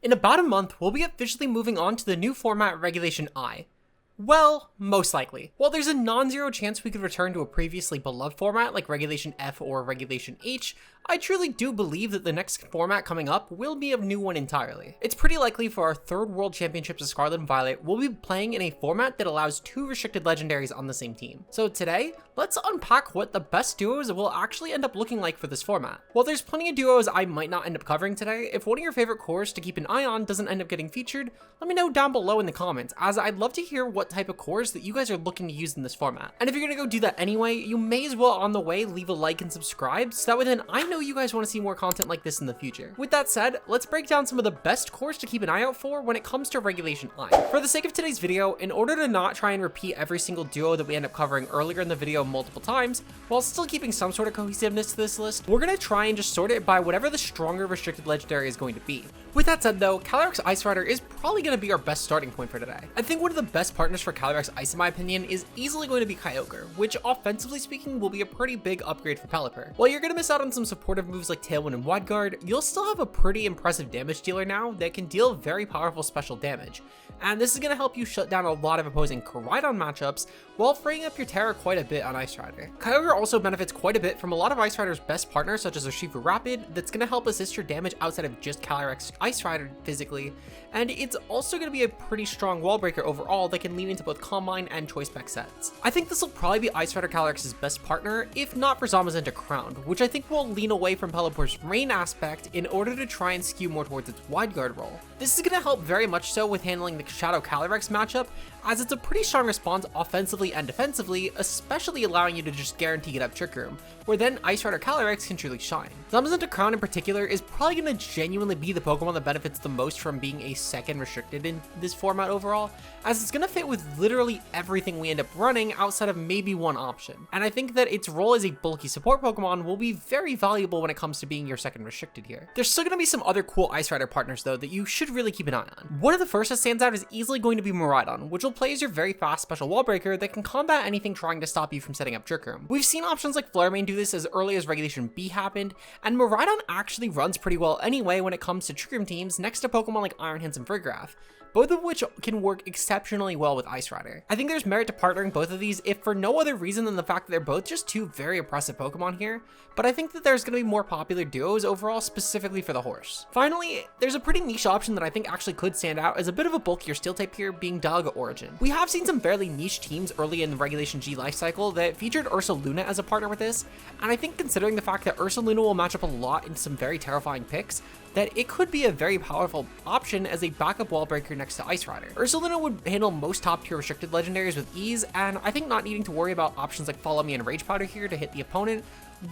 In about a month, we'll be officially moving on to the new format Regulation I. Well, most likely. While there's a non-zero chance we could return to a previously beloved format like Regulation F or Regulation H, I truly do believe that the next format coming up will be a new one entirely. It's pretty likely for our third World Championships of Scarlet and Violet, we'll be playing in a format that allows 2 restricted legendaries on the same team. So today, let's unpack what the best duos will actually end up looking like for this format. While there's plenty of duos I might not end up covering today, if one of your favorite cores to keep an eye on doesn't end up getting featured, let me know down below in the comments, as I'd love to hear what type of cores that you guys are looking to use in this format. And if you're gonna go do that anyway, you may as well on the way leave a like and subscribe, so that way then I know you guys want to see more content like this in the future. With that said, let's break down some of the best cores to keep an eye out for when it comes to Regulation I. For the sake of today's video, in order to not try and repeat every single duo that we end up covering earlier in the video multiple times, while still keeping some sort of cohesiveness to this list, we're gonna try and just sort it by whatever the stronger restricted legendary is going to be. With that said though, Calyrex Ice Rider is probably going to be our best starting point for today. I think one of the best partners for Calyrex Ice in my opinion is easily going to be Kyogre, which offensively speaking will be a pretty big upgrade for Pelipper. While you're going to miss out on some supportive moves like Tailwind and Wide Guard, you'll still have a pretty impressive damage dealer now that can deal very powerful special damage. And this is going to help you shut down a lot of opposing Koraidon matchups while freeing up your Terra quite a bit on Ice Rider. Kyogre also benefits quite a bit from a lot of Ice Rider's best partners such as Urshifu Rapid that's going to help assist your damage outside of just Calyrex Ice Rider physically, and it's also going to be a pretty strong wall breaker overall that can lean into both Combine and Choice Spec sets. I think this will probably be Ice Rider Calyrex's best partner, if not for Zamazenta Crowned, which I think will lean away from Pelipper's rain aspect in order to try and skew more towards its Wide Guard role. This is going to help very much so with handling the Shadow Calyrex matchup, as it's a pretty strong response offensively and defensively, especially allowing you to just guarantee get up Trick Room, where then Ice Rider Calyrex can truly shine. Zamazenta Crown in particular is probably going to genuinely be the Pokemon that benefits the most from being a second restricted in this format overall, as it's going to fit with literally everything we end up running outside of maybe one option. And I think that its role as a bulky support Pokemon will be very valuable when it comes to being your second restricted here. There's still going to be some other cool Ice Rider partners though that you should really keep an eye on. One of the first that stands out is easily going to be Miraidon, which will play as your very fast special wall breaker that can combat anything trying to stop you from setting up Trick Room. We've seen options like Flare do this as early as Regulation B happened, and Miraidon actually runs pretty well anyway when it comes to Trick Room teams next to Pokemon like Iron Hands and Friggraff, both of which can work exceptionally well with Ice Rider. I think there's merit to partnering both of these if for no other reason than the fact that they're both just 2 very impressive Pokemon here, but I think that there's going to be more popular duos overall specifically for the horse. Finally, there's a pretty niche option that I think actually could stand out as a bit of a bulkier steel type here, being Dialga Origin. We have seen some fairly niche teams early in the Regulation G lifecycle that featured Ursaluna as a partner with this, and I think considering the fact that Ursaluna will match up a lot in some very terrifying picks, that it could be a very powerful option as a backup wall breaker next to Ice Rider. Ursaluna would handle most top tier restricted legendaries with ease, and I think not needing to worry about options like Follow Me and Rage Powder here to hit the opponent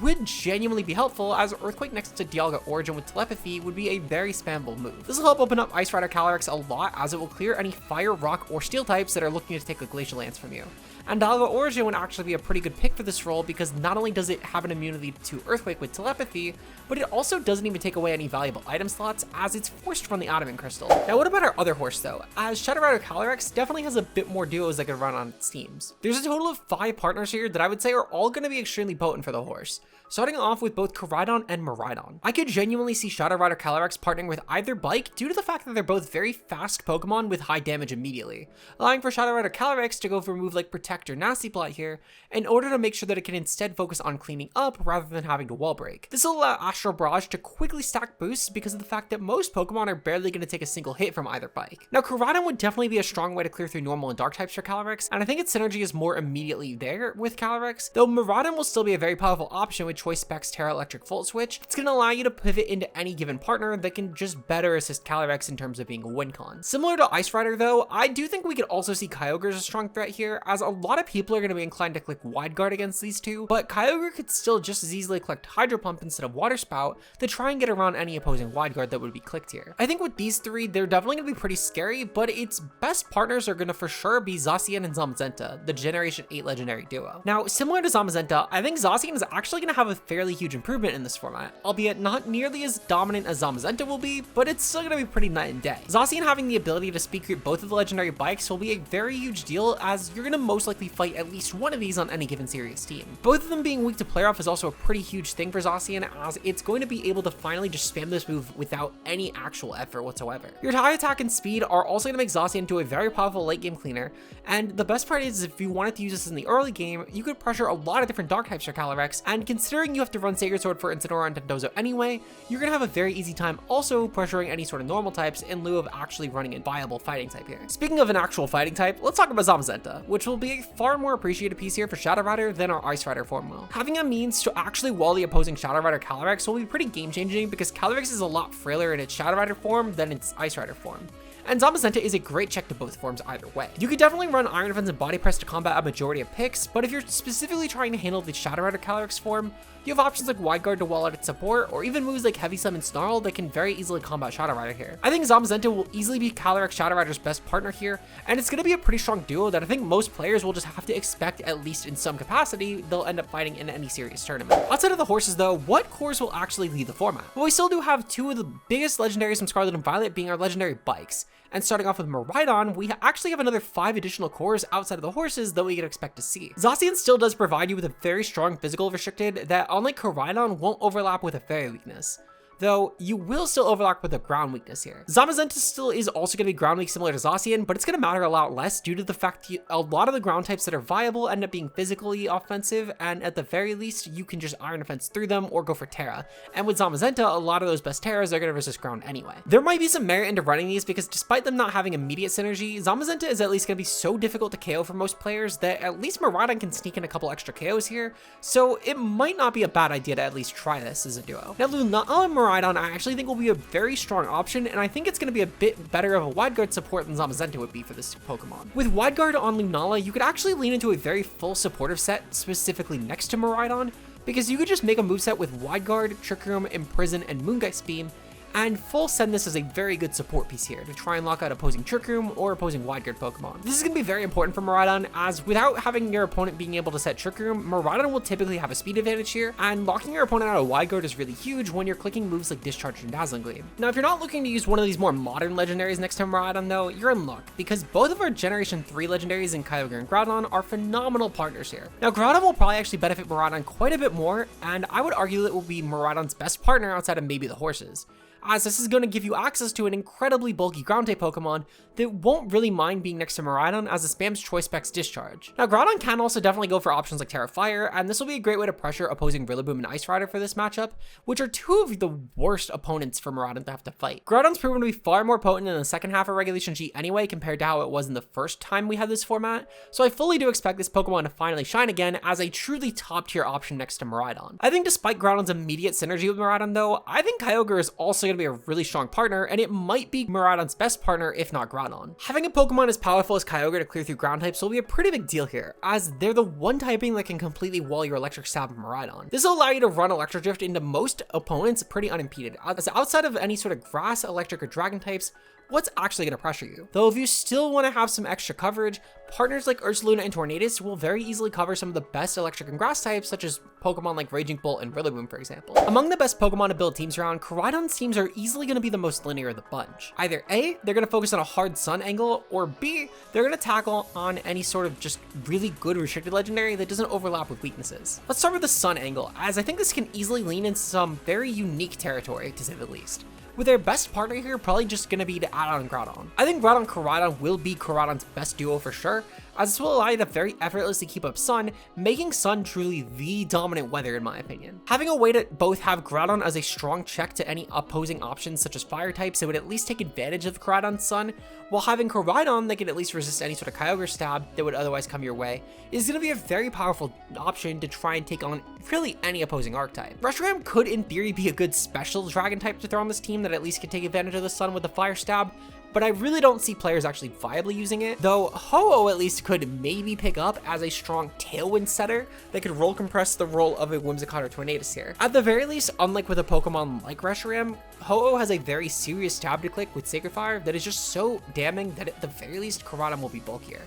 would genuinely be helpful, as Earthquake next to Dialga Origin with Telepathy would be a very spammable move. This will help open up Ice Rider Calyrex a lot, as it will clear any Fire, Rock, or Steel types that are looking to take a Glacial Lance from you. And Dialga Origin would actually be a pretty good pick for this role because not only does it have an immunity to Earthquake with Telepathy, but it also doesn't even take away any valuable item slots as it's forced from the Adamant Crystal. Now what about our other horse though, as Shadow Rider Calyrex definitely has a bit more duos that can run on its teams. There's a total of 5 partners here that I would say are all going to be extremely potent for the horse, starting off with both Koraidon and Miraidon. I could genuinely see Shadow Rider Calyrex partnering with either bike due to the fact that they're both very fast Pokemon with high damage immediately, allowing for Shadow Rider Calyrex to go for a move like Protect or Nasty Plot here in order to make sure that it can instead focus on cleaning up rather than having to wall break. This will allow Astral Barrage to quickly stack boosts because of the fact that most Pokemon are barely going to take a single hit from either bike. Now Koraidon would definitely be a strong way to clear through normal and dark types for Calyrex, and I think its synergy is more immediately there with Calyrex, though Miraidon will still be a very powerful option with Choice Spec's Terra Electric Volt Switch. It's going to allow you to pivot into any given partner that can just better assist Calyrex in terms of being a win con. Similar to Ice Rider though, I do think we could also see Kyogre as a strong threat here, as a lot of people are going to be inclined to click Wide Guard against these two, but Kyogre could still just as easily click Hydro Pump instead of Water Spout to try and get around any opposing Wide Guard that would be clicked here. I think with these 3, they're definitely going to be pretty scary, but its best partners are going to for sure be Zacian and Zamazenta, the Generation 8 legendary duo. Now, similar to Zamazenta, I think Zacian is actually going to have a fairly huge improvement in this format, albeit not nearly as dominant as Zamazenta will be, but it's still going to be pretty night and day. Zacian having the ability to speed creep both of the legendary bikes will be a very huge deal, as you're going to most likely likely fight at least one of these on any given serious team. Both of them being weak to player off is also a pretty huge thing for Zacian, as it's going to be able to finally just spam this move without any actual effort whatsoever. Your high attack and speed are also going to make Zacian into a very powerful late game cleaner, and the best part is if you wanted to use this in the early game, you could pressure a lot of different dark types for Calyrex, and considering you have to run Sacred Sword for Incineroar and Tendozo anyway, you're going to have a very easy time also pressuring any sort of normal types in lieu of actually running a viable fighting type here. Speaking of an actual fighting type, let's talk about Zamazenta, which will be a far more appreciated piece here for Shadow Rider than our Ice Rider form will. Having a means to actually wall the opposing Shadow Rider Calyrex will be pretty game changing because Calyrex is a lot frailer in its Shadow Rider form than its Ice Rider form. And Zamazenta is a great check to both forms either way. You could definitely run Iron Defense and Body Press to combat a majority of picks, but if you're specifically trying to handle the Shadow Rider Calyrex form, you have options like Wide Guard to wall out its support, or even moves like Heavy Summon Snarl that can very easily combat Shadow Rider here. I think Zamazenta will easily be Calyrex Shadow Rider's best partner here, and it's going to be a pretty strong duo that I think most players will just have to expect, at least in some capacity, they'll end up fighting in any serious tournament. Outside of the horses though, what cores will actually lead the format? Well, we still do have two of the biggest legendaries from Scarlet and Violet being our legendary bikes. And starting off with Miraidon, we actually have another 5 additional cores outside of the horses that we could expect to see. Zacian still does provide you with a very strong physical restricted that, unlike Koraidon, won't overlap with a fairy weakness, though you will still overlap with a ground weakness here. Zamazenta still is also going to be ground weak similar to Zacian, but it's going to matter a lot less due to the fact that a lot of the ground types that are viable end up being physically offensive, and at the very least, you can just Iron Defense through them or go for Terra. And with Zamazenta, a lot of those best Terras are going to resist ground anyway. There might be some merit into running these because despite them not having immediate synergy, Zamazenta is at least going to be so difficult to KO for most players that at least Miraidon can sneak in a couple extra KOs here, so it might not be a bad idea to at least try this as a duo. Now, Lunala and Miraidon I actually think will be a very strong option, and I think it's going to be a bit better of a Wide Guard support than Zamazenta would be for this Pokemon. With Wide Guard on Lunala, you could actually lean into a very full supportive set specifically next to Miraidon, because you could just make a moveset with Wide Guard, Trick Room, Imprison, and Moongeist Beam, and full send this as a very good support piece here to try and lock out opposing Trick Room or opposing Wide Guard Pokemon. This is going to be very important for Miraidon, as without having your opponent being able to set Trick Room, Miraidon will typically have a speed advantage here, and locking your opponent out of Wide Guard is really huge when you're clicking moves like Discharge and Dazzling Gleam. Now, if you're not looking to use one of these more modern legendaries next to Miraidon though, you're in luck, because both of our Generation 3 legendaries in Kyogre and Groudon are phenomenal partners here. Now, Groudon will probably actually benefit Miraidon quite a bit more, and I would argue that it will be Miraidon's best partner outside of maybe the horses, as this is going to give you access to an incredibly bulky ground type Pokemon that won't really mind being next to Miraidon as it spams Choice Specs Discharge. Now, Groudon can also definitely go for options like Terra Fire, and this will be a great way to pressure opposing Rillaboom and Ice Rider for this matchup, which are two of the worst opponents for Miraidon to have to fight. Groudon's proven to be far more potent in the second half of Regulation G anyway compared to how it was in the first time we had this format, so I fully do expect this Pokemon to finally shine again as a truly top tier option next to Miraidon. I think despite Groudon's immediate synergy with Miraidon though, I think Kyogre is also going to be a really strong partner, and it might be Miraidon's best partner if not Groudon. Having a Pokemon as powerful as Kyogre to clear through ground types will be a pretty big deal here, as they're the one typing that can completely wall your Electric Stab of Miraidon. This will allow you to run Electric Drift into most opponents pretty unimpeded, as outside of any sort of Grass, Electric, or Dragon types, what's actually going to pressure you? Though if you still want to have some extra coverage, partners like Ursaluna and Tornadus will very easily cover some of the best electric and grass types, such as Pokemon like Raging Bolt and Rillaboom, for example. Among the best Pokemon to build teams around, Koraidon's teams are easily going to be the most linear of the bunch. Either A, they're going to focus on a hard Sun angle, or B, they're going to tackle on any sort of just really good restricted legendary that doesn't overlap with weaknesses. Let's start with the Sun angle, as I think this can easily lean into some very unique territory, to say the least, with their best partner here probably just going to be to add on Groudon. I think Groudon Koraidon will be Koraidon's best duo for sure, as this will allow you to very effortlessly keep up Sun, making Sun truly the dominant weather in my opinion. Having a way to both have Groudon as a strong check to any opposing options such as fire types that would at least take advantage of Koraidon's Sun, while having Koraidon that can at least resist any sort of Kyogre stab that would otherwise come your way, is going to be a very powerful option to try and take on really any opposing archetype. Reshiram could in theory be a good special dragon type to throw on this team that at least can take advantage of the Sun with the fire stab, but I really don't see players actually viably using it, though Ho-Oh at least could maybe pick up as a strong Tailwind setter that could roll compress the role of a Whimsicott or Tornadus here. At the very least, unlike with a Pokemon like Reshiram, Ho-Oh has a very serious stab to click with Sacred Fire that is just so damning that at the very least Koraidon will be bulkier.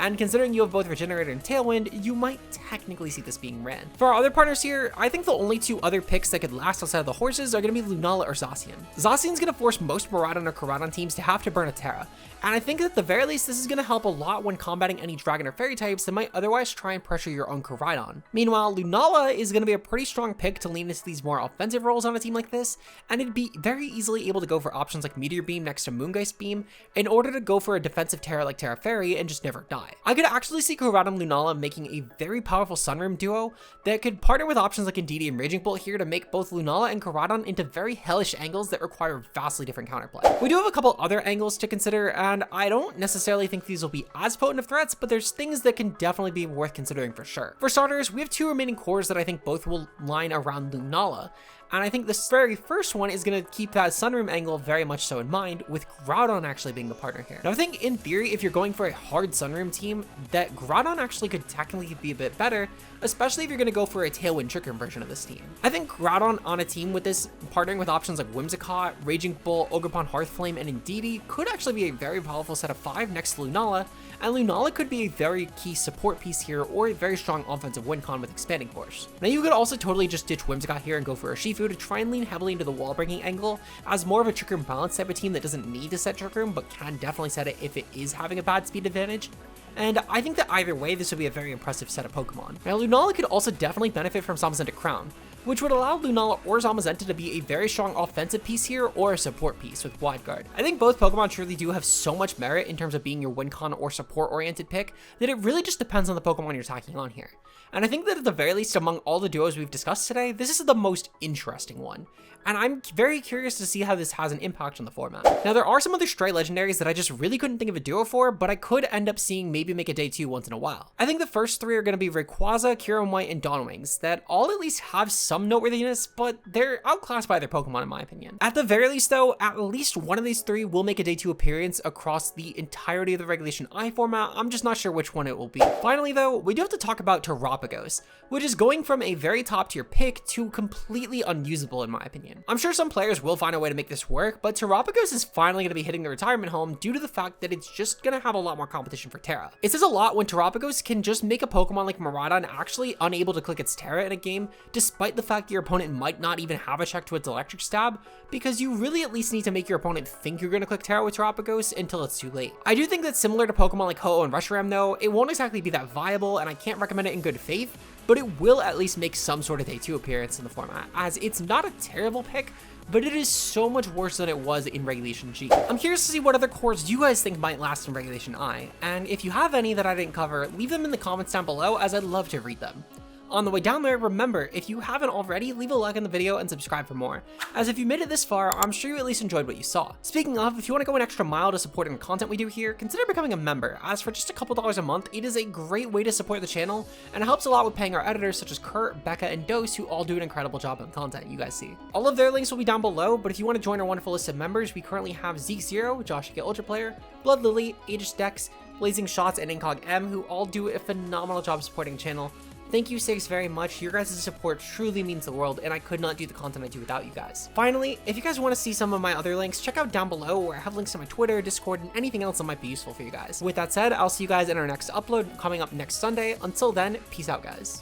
and considering you have both Regenerator and Tailwind, you might technically see this being ran. For our other partners here, I think the only two other picks that could last outside of the horses are going to be Lunala or Zacian. Zacian's going to force most Miraidon or Koraidon teams to have to burn a Terra, and I think at the very least this is going to help a lot when combating any Dragon or Fairy types that might otherwise try and pressure your own Koraidon. Meanwhile, Lunala is going to be a pretty strong pick to lean into these more offensive roles on a team like this, and it'd be very easily able to go for options like Meteor Beam next to Moongeist Beam in order to go for a defensive Terra like Terra Fairy and just never die. I could actually see Koraidon Lunala making a very powerful Sunrim duo that could partner with options like Indeedee and Raging Bolt here to make both Lunala and Koraidon into very hellish angles that require vastly different counterplay. We do have a couple other angles to consider, and I don't necessarily think these will be as potent of threats, but there's things that can definitely be worth considering for sure. For starters, we have two remaining cores that I think both will line around Lunala, and I think this very first one is going to keep that Sunrim angle very much so in mind, with Groudon actually being the partner here. Now I think in theory, if you're going for a hard Sunrim team, that Groudon actually could technically be a bit better, especially if you're going to go for a Tailwind Trick Room version of this team. I think Groudon on a team with this, partnering with options like Whimsicott, Raging Bolt, Ogerpon Hearthflame, and Indeedee could actually be a very powerful set of 5 next to Lunala, and Lunala could be a very key support piece here or a very strong offensive win con with Expanding Force. Now you could also totally just ditch Whimsicott here and go for a Shifu to try and lean heavily into the wall breaking angle as more of a Trick Room balance type of team that doesn't need to set Trick Room but can definitely set it if it is having a bad speed advantage. And I think that either way, this would be a very impressive set of Pokemon. Now, Lunala could also definitely benefit from Zamazenta Crown, which would allow Lunala or Zamazenta to be a very strong offensive piece here or a support piece with Wide Guard. I think both Pokemon truly do have so much merit in terms of being your win con or support oriented pick that it really just depends on the Pokemon you're taking on here. And I think that at the very least, among all the duos we've discussed today, this is the most interesting one. And I'm very curious to see how this has an impact on the format. Now, there are some other stray legendaries that I just really couldn't think of a duo for, but I could end up seeing maybe make a day 2 once in a while. I think the first 3 are going to be Rayquaza, Kyurem and Dawnwings, that all at least have some noteworthiness, but they're outclassed by their Pokemon in my opinion. At the very least though, at least one of these 3 will make a day 2 appearance across the entirety of the Regulation I format. I'm just not sure which one it will be. Finally though, we do have to talk about Terapagos, which is going from a very top tier pick to completely unusable in my opinion. I'm sure some players will find a way to make this work, but Terapagos is finally going to be hitting the retirement home due to the fact that it's just going to have a lot more competition for Terra. It says a lot when Terapagos can just make a Pokemon like Miraidon actually unable to click its Terra in a game, despite the fact your opponent might not even have a check to its Electric Stab, because you really at least need to make your opponent think you're going to click Terra with Terapagos until it's too late. I do think that similar to Pokemon like Ho-Oh and Reshiram though, it won't exactly be that viable, and I can't recommend it in good faith, but it will at least make some sort of day 2 appearance in the format, as it's not a terrible pick, but it is so much worse than it was in Regulation G. I'm curious to see what other cores you guys think might last in Regulation I, and if you have any that I didn't cover, leave them in the comments down below, as I'd love to read them. On the way down there, remember, if you haven't already, leave a like on the video and subscribe for more, as if you made it this far, I'm sure you at least enjoyed what you saw. Speaking of, if you want to go an extra mile to supporting the content we do here, consider becoming a member, as for just a couple dollars a month, it is a great way to support the channel, and it helps a lot with paying our editors such as Kurt, Becca, and Dose, who all do an incredible job on the content you guys see. All of their links will be down below, but if you want to join our wonderful list of members, we currently have Zeke Zero, Josh Get Ultra Player, Blood Lily, Aegis Dex, Blazing Shots, and Incog M, who all do a phenomenal job supporting the channel. Thank you 6 very much. Your guys' support truly means the world, and I could not do the content I do without you guys. Finally, if you guys want to see some of my other links, check out down below where I have links to my Twitter, Discord, and anything else that might be useful for you guys. With that said, I'll see you guys in our next upload coming up next Sunday. Until then, peace out guys.